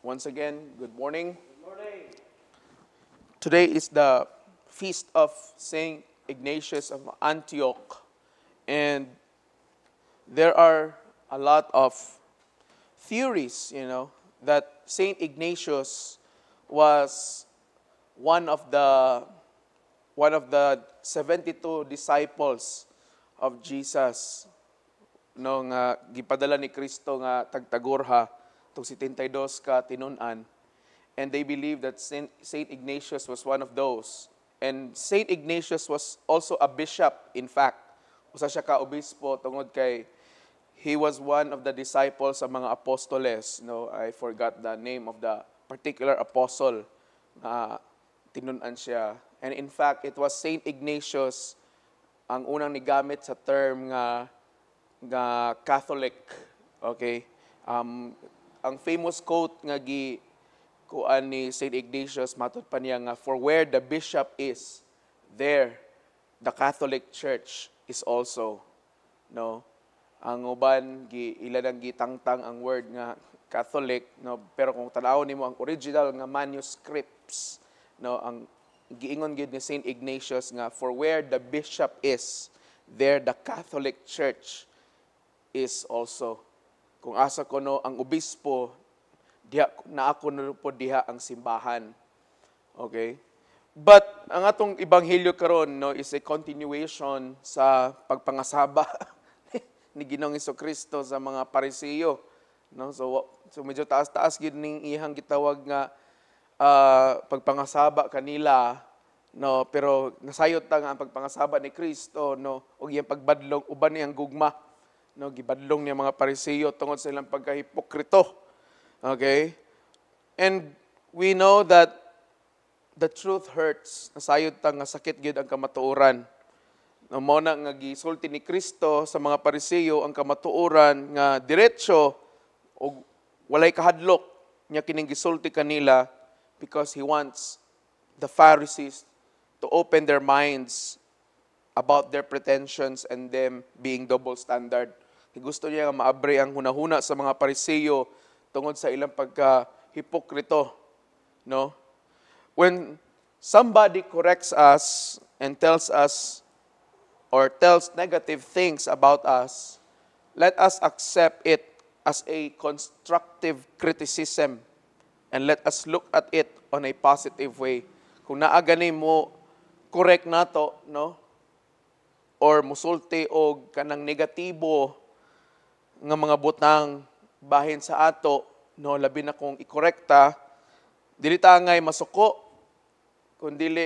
Once again, good morning. Today is the feast of Saint Ignatius of Antioch, and there are a lot of theories, that Saint Ignatius was one of the 72 disciples of Jesus no nga gipadala ni Kristo nga tagtagorha tong 72 ka tinun-an. And they believe that Saint Ignatius was one of those. And Saint Ignatius was also a bishop, in fact. Usa siya ka obispo tungod kay he was one of the disciples sa mga apostoles. I forgot the name of the particular apostle na tinun-an siya. And in fact, it was Saint Ignatius ang unang nigamit sa term nga Catholic. Okay? Ang famous quote nga kuan ni Saint Ignatius, matod pa niya nga, "For where the bishop is, there the Catholic Church is also." No? Ang uban ilanang gitangtang ang word nga Catholic, no? Pero kung tan-awon nimo ang original nga manuscripts, no, ang giingon gid ni Saint Ignatius nga, "For where the bishop is, there the Catholic Church is also." Kung asa ko no ang obispo, diha na ako na po diha ang simbahan. Okay? But ang atong ebanghelyo karon no is a continuation sa pagpangasaba ni Ginoong Hesukristo sa mga Pariseo, no? So medyo taas-taas gid ning ihang gitawag nga pagpangasaba kanila, no, pero nasayot ta nga ang pagpangasaba ni Kristo, no, ug iyang pagbadlong uban niyang gugma, no, gibadlong niya mga Pariseo tungod sa ilang pagkahipokrito. Okay? And we know that the truth hurts. Nasayod ta nga sakit gyud ang kamatuoran. No, mo na nga gisulti ni Kristo sa mga Pariseo ang kamatuoran nga diretso o walay kahadlok niya kining gisulti kanila because he wants the Pharisees to open their minds about their pretensions and them being double standard. Gusto niya nga maabre ang hunahuna sa mga Pariseo tungod sa ilang pagka-hipokrito, no? When somebody corrects us and tells us or tells negative things about us, let us accept it as a constructive criticism and let us look at it on a positive way. Kung naa gani mo correct nato, no? Or musulti og kanang negatibo nga mga butang bahin sa ato, no, labi na kung ikorekta, dili ta ngay masuko, kundili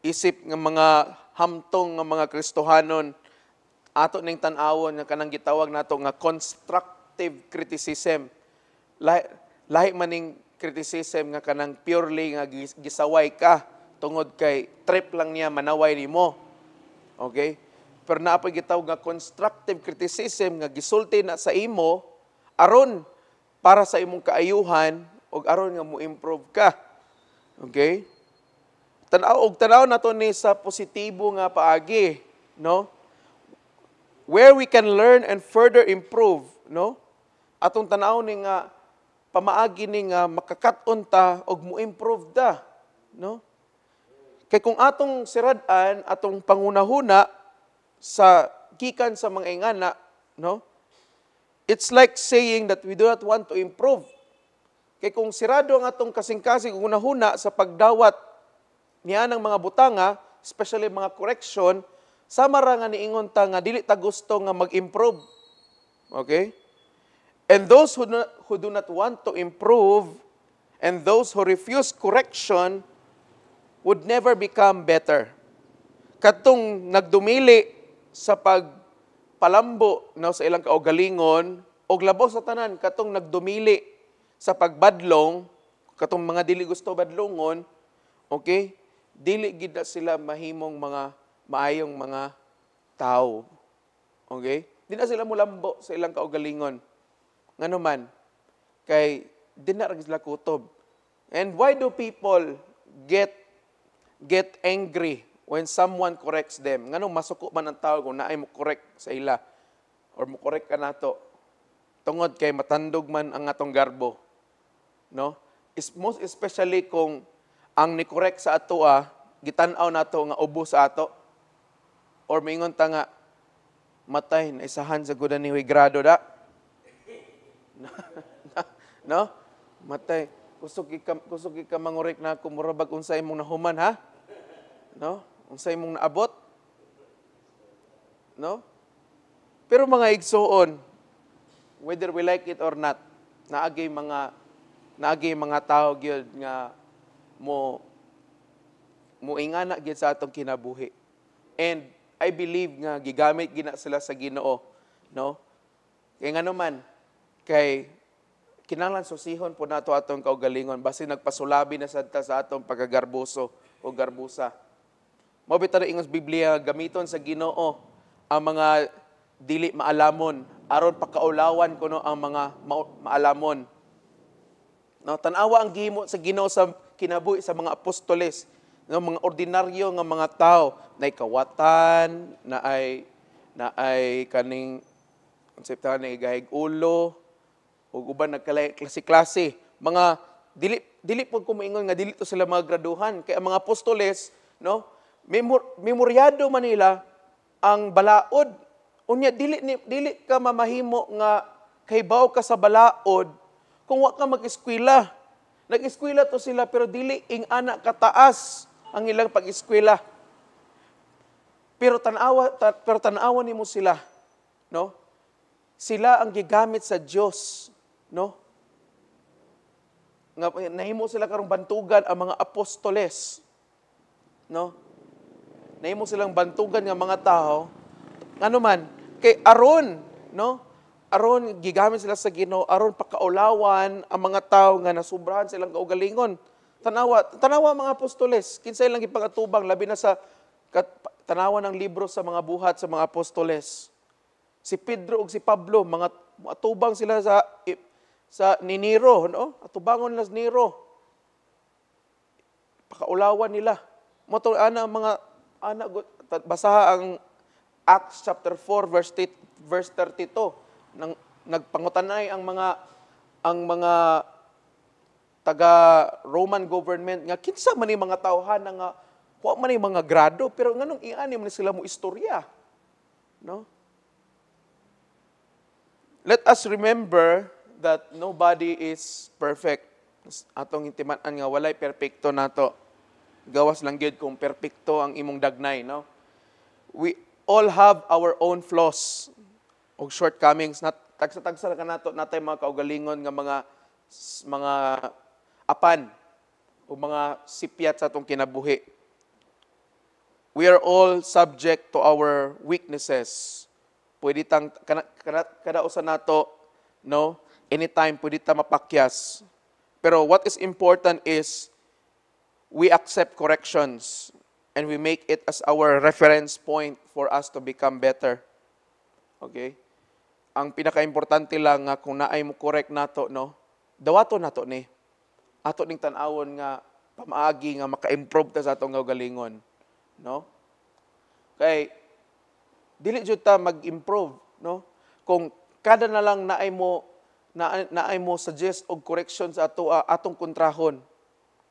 isip nga mga hamtong nga mga Kristohanon, ato ning tan-awon nga kanang gitawag nato nga constructive criticism. Lahi maning criticism nga kanang purely nga gisaway ka, tungod kay trip lang niya manaway nimo. Okay? Pero naapay gitawag nga constructive criticism nga gisulti na sa imo aron para sa imong kaayuhan ug aron nga mo improve ka. Okay? Tanaw nato ni sa positibo nga paagi, no? Where we can learn and further improve, no? Atong tanaw ni nga pamaagi ni nga makakaton ta og mo improve ta, no? Kay kung atong sirad-an atong pangunahuna sa gikan sa mga ingana, no? It's like saying that we do not want to improve. Kay kung sirado ang atong kasing-kasing unahuna sa pagdawat niya ng mga butanga, especially mga correction, sama ra nga niingon ta nga dili ta gusto nga mag-improve. Okay? And those who do not want to improve and those who refuse correction would never become better. Katong nagdumili sa pagpalambo no, sa ilang kaugalingon, og labos sa tanan, katong nagdumili sa pagbadlong, katong mga dili gusto badlongon, okay, dili gid sila mahimong mga maayong mga tao. Okay? Di na sila mulambo sa ilang kaugalingon. Ngano man, kay di na ra sila kutob. And why do people get angry when someone corrects them? Nganong masuko man ang tao kung naay mo correct sa ila or mo correct ka nato tungod kay matandog man ang atong garbo. no? Is most especially kung ang ni-correct sa ato gitan-aw nato nga ubo sa ato or mingon ta nga matay na isahan sa gudan ni grado da. No? Matay. Kusog ka mangurek na kumurabag unsay imong nahuman ha? No? Unsay imong naabot? No? Pero mga igsoon, whether we like it or not, naagay mga tao gyud nga mo ingana gyud sa atong kinabuhi. And I believe nga gigamit gina sila sa Ginoo, no? Kay ngano man kay kinahanglan susihon po nato atong kaugalingon basi nagpasulabi na sadta sa atong pagagarboso o garbusa. Mao bitan ingos Biblia gamiton sa Ginoo ang mga dili maalamon aron pakaulawan kuno ang mga maalamon. No, tan-awa ang gihimo sa Ginoo sa kinabuhi sa mga apostoles, no, mga ordinaryo nga mga tao, naay kawatan, naay kaning konseptahan ng igahig ulo, ug uban nagkalay klase-klase. Mga dili po kumingon nga dili to sila mga graduhan kay ang mga apostoles, no, memoryado man nila ang balaod. Unya dili ka mamahimo nga kahibaw ka sa balaod kung wa ka mag-eskwela. Nag-eskwela to sila pero dili ing anak kataas ang ilang pag-eskwela. Pero tanawa nimo sila, no? Sila ang gigamit sa Dios, no? Nga nahimo sila karong bantugan ang mga apostoles, no? Nahimo silang bantugan nga mga tao. Ano man kay aron, no? Aron gigamit sila sa Ginoo, aron pakaulawan ang mga tao nga nasubrahan silang kaugalingon. Tanawa mga apostoles, kinsay lang gipangatubang labi na sa tanawa ng libro sa mga buhat sa mga apostoles. Si Pedro ug si Pablo, mga atubang sila sa ni Nero, no? Atubangon nila sa Nero. Pakaulawan nila. Mo to basaha ang Acts chapter 4 verse 32 nang nagpangutanay ang mga taga Roman government nga kinsa man ni mga tawhan nga wa man ni mga grado pero nganong iani man sila mo istorya, no? Let us remember that nobody is perfect. Atong intiman-an nga walay perpekto nato. Gawas lang gyud kung perpekto ang imong dagnay, no? We all have our own flaws o shortcomings. Tagsa-tagsa ka nato natay mga kaugalingon nga mga apan o mga sipyat sa atong kinabuhi. We are all subject to our weaknesses. Pwede tang kada usa nato, no? Anytime pwede ta mapakyas. Pero what is important is we accept corrections and we make it as our reference point for us to become better. Okay? Ang pinaka-importante lang nga kung naay mo correct nato, no? Dawato nato ni. Ato ning tan-awon nga pamaagi nga maka-improve ta sa atong kaugalingon, no? Kay dili jud ta mag-improve, no? Kung kada na lang naay mo suggest og correction sa atong kontrahon,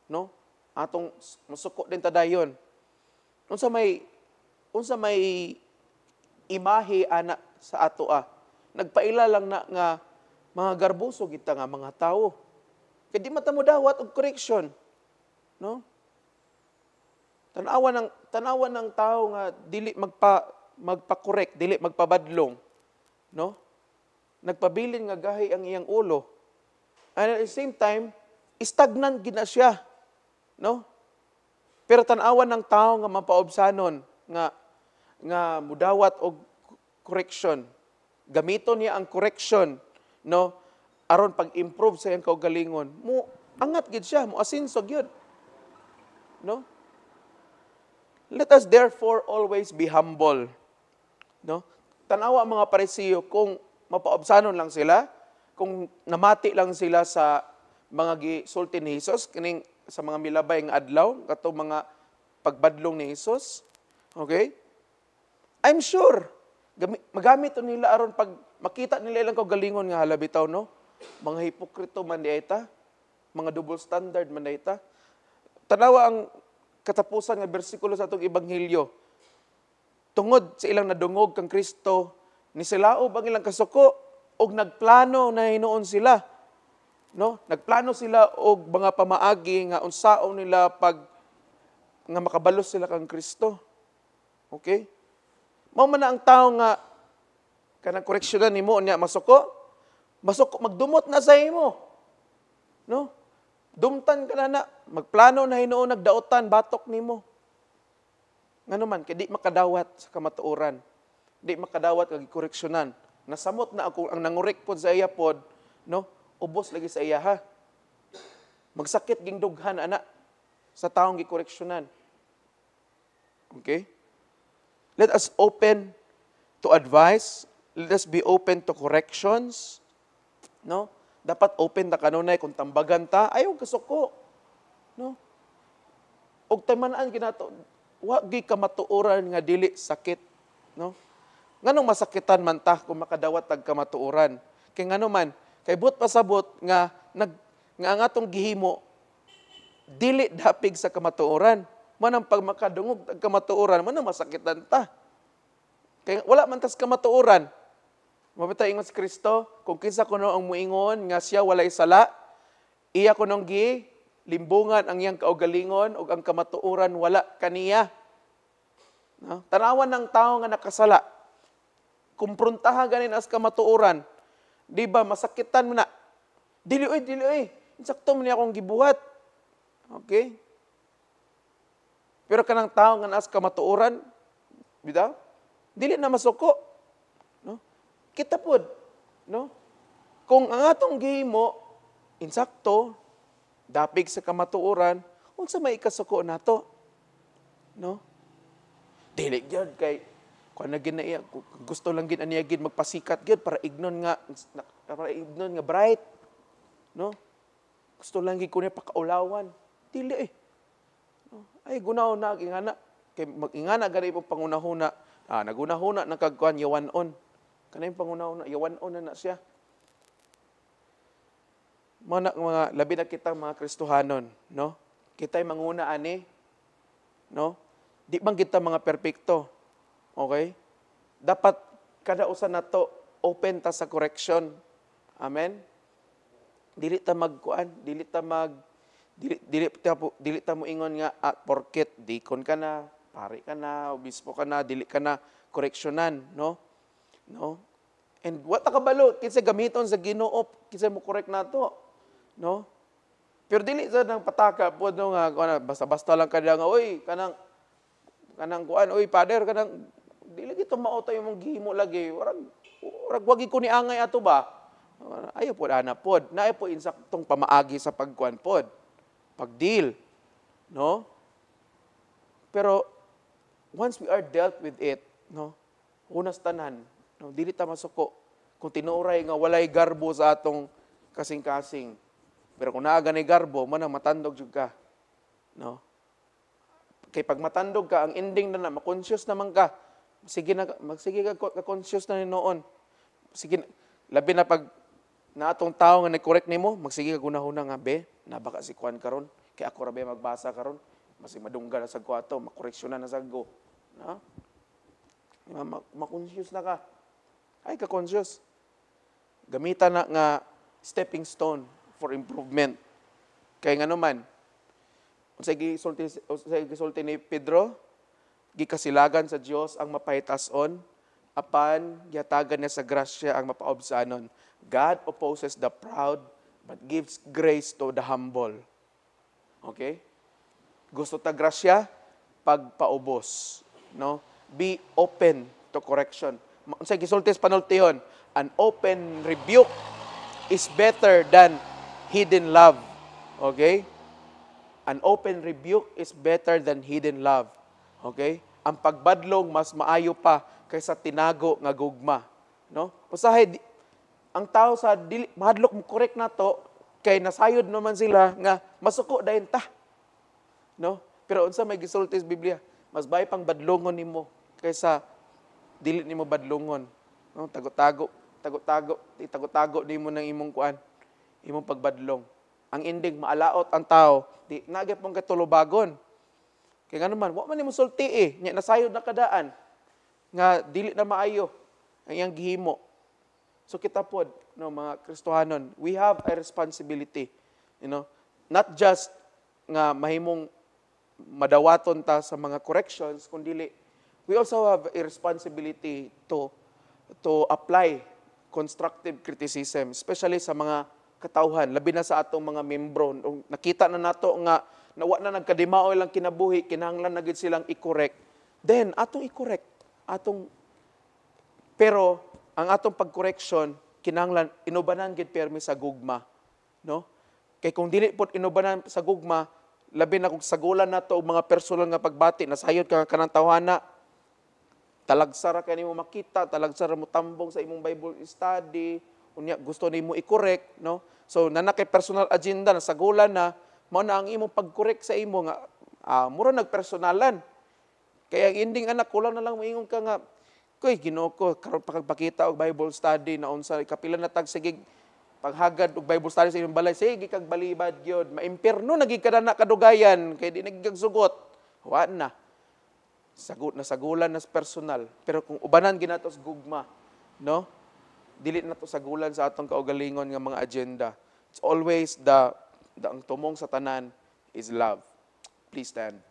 no? Atong masuko din ta dayon. Unsa may imahe ana sa ato nagpaila lang na nga mga garbuso kita nga mga tao. Kay di mata mo dawat og correction, no? Tanawa ng tao nga dili magpa-correct, dili magpabadlong, no? Nagpabilin nga gahi ang iyang ulo. And at the same time, stagnant gid na siya, no? Pero tanawan ng tao nga mapaobsanon nga mudawat og correction. Gamiton niya ang correction, no? Aron pag-improve sa iyang kaugalingon. Angat gid siya, mo asinso gyud. No? Let us therefore always be humble. No? Tanawa ang mga Parisiyo kung mapaobsanon lang sila, kung namati lang sila sa mga gisulti ni Jesus, kining sa mga milabay nga adlaw, kato mga pagbadlong ni Jesus. Okay? I'm sure, magamit nila aron pag makita nila ilang kaugalingon nga halabitaw, no? Mga hipokrito man di ita, mga double standard man dayta. Tanawa ang katapusan nga bersikulo sa atong ebanghelyo. Tungod sa ilang nadungog kang Kristo, nisilaob ang ilang kasuko og nagplano na hinuon sila. No? Nagplano sila og mga pamaagi nga unsaon nila pag nga makabalos sila kang Kristo. Okay? Mao man na ang tao nga kanang koreksyonan nimo niya masuko magdumot na sa imo. No? Dumtan ka na magplano na hinuon nagdaotan batok nimo. Nganuman kay di makadawat sa kamatuoran. Di makadawat kag koreksyonan. Nasamot na ako ang nangurek pod sa iya pod, no? Ubos lagi sa iya ha. Magsakit ging dughan ana sa taong gikoreksyonan. Okay? Let us open to advice. Let us be open to corrections. No? Dapat open ta kanunay kung tambagan ta, ayaw kasuko. No? Og tamanan ginato, wa gi ka matuoran nga dili sakit, no? Nganong masakitan man ta kung makadawat tag kamatuoran? Kay ngano man, kay but pasabot nga nga ang atong gihimo dili dapig sa kamatuoran. Manang pag makadungog tag kamatuoran, man masakitan ta. Kay wala man tas kamatuoran. Mabitay ingon si Kristo, kung kinsa kuno ang muingon nga siya walay sala, iya kuno gi limbungan ang iyang kaugalingon ug ang kamatuoran wala kaniya. No? Tanawan ng tao nga nakasala. Kumprontaha ganin as kamatuoran. Di ba masakitan mo na. Dili oy. Insakto man niya akong gibuhat. Okay? Pero kanang tao nga as kamatuoran, bitaw, dili na masuko. No? Kita pod, no? Kung ang atong gihimo insakto, dapig sa kamatuoran, unsa may ikasuko nato? No? Dili gyud kay kuan na gid na iya, gusto lang gid aniya gid magpasikat gid para ignon nga bright. No? Gusto lang gid kunya pakaulawan. Dili No? Ay gunaw na ingana kay mag-ingana gani mo pangunahuna. Nagunahuna na kagkuan yawanon. Kanay pangunahuna yawanon na siya. Mga labi na kita mga Kristohanon, no? Kita'y manguna ani, no? Di bang kita mga perpekto? Okay? Dapat kada usa nato open ta sa correction. Amen. Dili ta magkuan, dili ta mo ingon nga porket dikon ka na, pari ka na, obispo ka na, dili ka na koreksyonan, no? No? And what kabalo kinsa gamiton sa Ginoo, kinsa mo correct nato, no? Pero dili sa nang pataka pod no nga basta-basta lang kada nga oy kanang kuan oy father kanang dili gito mauto yung mong gihimo lagi urag wagi ko ni angay ato ba ayo pod ana pod naay po insaktong pamaagi sa pagkuan pod pagdeal, no? Pero once we are dealt with it, no? Unas tanan, no? Dili ta masuko kung tinuray nga walay garbo sa atong kasing-kasing. Pero kung naa gani garbo, man matandog jud ka. No? Kay pag matandog ka, ang ending na ma-conscious naman ka. Sige ka conscious na ni noon. Sige labi na pag na atong tao nga nag-correct nimo, magsige ka gunahuna nga be, nabaka si kuan karon, kay ako ra be magbasa karon, masig madungga na sa kuato, makoreksyonan na sa go. No? Ma-conscious na ka. Ay ka conscious. Gamitan na nga stepping stone for improvement. Kay ngano man, unsay gisulti ni Pedro, gikasilagan sa Dios ang mapahitas-on, apan yatagan niya sa grasya ang mapaobsanon. God opposes the proud, but gives grace to the humble. Okay? Gusto ta grasya, pagpaubos. No? Be open to correction. Unsay gisulti sa panultihon, an open rebuke is better than hidden love. Okay? An open rebuke is better than hidden love. Okay? Ang pagbadlong mas maayo pa kaysa tinago nga gugma. No? Usahay, ang tao sa mahadlok mo correct na to, kay nasayod naman sila nga masuko dayon ta. No? Pero unsa may gisulti sa Biblia, mas bay pang badlongon nimo kaysa dili nimo badlongon. No? Tago-tago nimo nang imong kuan, imong pagbadlong. ang ending maalaot ang tao, di nagyap mong katulubagon. Kaya nga naman, wa man nimo sulti nya nasayod na kadaan nga dili na maayo ang iyang gihimo. So kita pod, no, mga Kristohanon, we have a responsibility, not just nga mahimong madawaton ta sa mga corrections, kundi we also have a responsibility to apply constructive criticism, especially sa mga katauhan, labi na sa atong mga membro. Nakita na nato nga nawa na nagkadimaoy lang kinabuhi, kinahanglan na gid silang i-correct. Then atong i-correct, pero ang atong pag-correction kinahanglan inubanan gid permi sa gugma, no? Kay kung dili pod inubanan sa gugma, labi na kung sagulan nato og mga personal nga pagbati, nasayod ka kanang tawhana, talagsara ka nimo makita, talagsara mo tambong sa imong Bible study, unya gusto nimo i-correct, no? So nana kay personal agenda, nasagulan na, mao na ang imong pag-correct sa imo nga mura nagpersonalan. Kaya ang ending anak, kulang na lang moingon ka nga, koy Ginoo ko karon pagpakita og Bible study na unsa kapila na tag sige paghagad og Bible study sa imong balay, sige kag balibad gyud, maimpierno na gid kada na kadugayan kay di nagigsugot. Wa na. Nasagulan na sa personal. Pero kung ubanan ginato sa gugma, no? Dili na to sagulan sa atong kaugalingon nga mga agenda. It's always ang tumong sa tanan is love. Please stand.